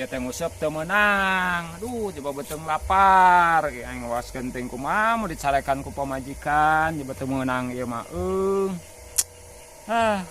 teh ngusep teu meunang. Aduh, coba beteng lapar. Aing ngawas genting kumaha mau dicarekan ku pamajikan, coba teu meunang ieu mah. Ah.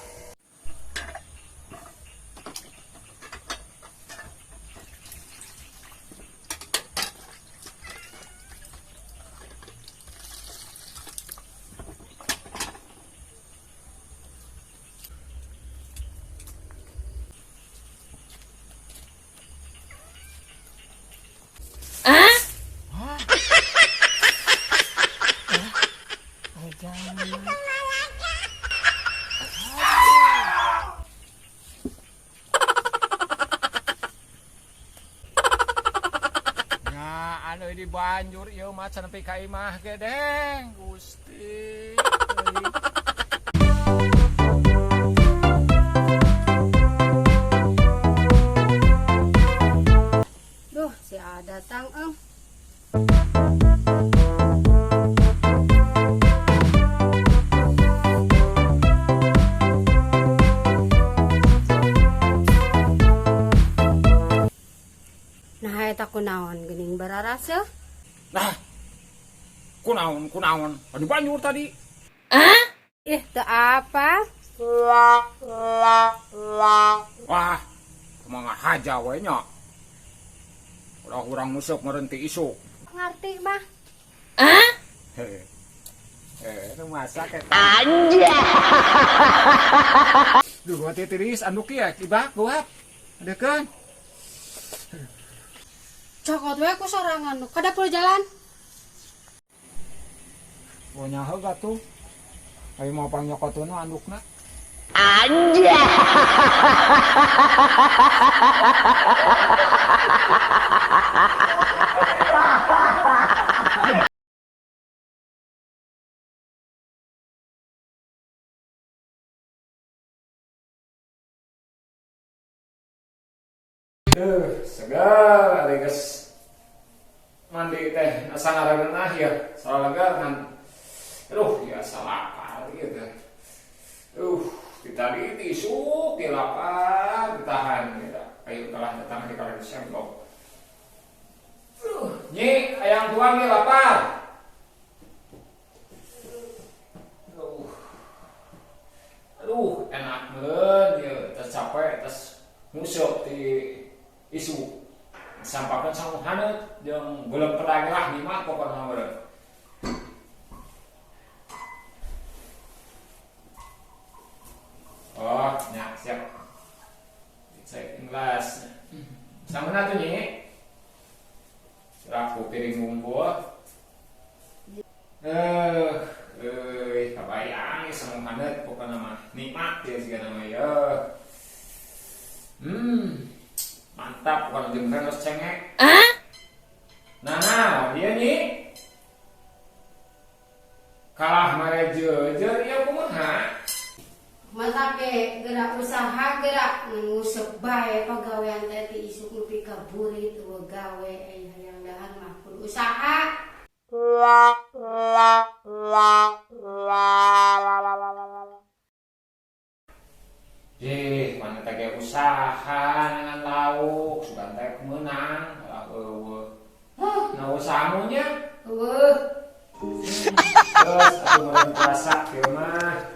Anu di banjur ieu mah can nepi ka imah ge deng Gusti. Duh, si A datang, Nah, eta kunaon geuning bararas ya? Nah, kunaon? Di banjur tadi. Ih, teu apa? Wah, kumaha haja we nya. Udah urang museup meureun ti isuk. Ngarti mah. Itu masak eta. Anjay. Duh, gua tiris anduk ieu tibak buat. Adekeun. Cokot we ku sorangan nu ka dapur jalan. Punya heula tuh. Ayo mau pangnyokotun andukna. Anjay. Segar ari geus mandi teh asa ngarageunah ya. Salagar ngan. Aduh, ya lapar ieu teh. Tadi tisuk di lapar ditahan gitu. Ayo telah datang di kala sembok. Nyi, ayang tuang ge lapar. Aduh, enak meureun ieu tes capek tes nguseup di isu. Sampakeun sangu haneut jeung beuleum pedang lah di mah pokona meureun. Oh, ya, siap. Cek gelas. Sampeuna tuh nyi. Raku piring bumbu. Kabayang sangu haneut pokona mah nikmat ya sigana mah ya. Mantap pokona jeung geus cengek. Nah, dia nyi. Kalah mere jejer ieu kumaha? Masa ke gerak usaha gerak nguseup bae pagawean teh ti isuk nepi ka burit gawe hayang dahan mah kudu usaha. Mana teh ge usaha dengan lauk sugan teh meunang lah eueuh. Nah usahamu nya? Eueuh. Terus atuh meureun puasa kieu mah.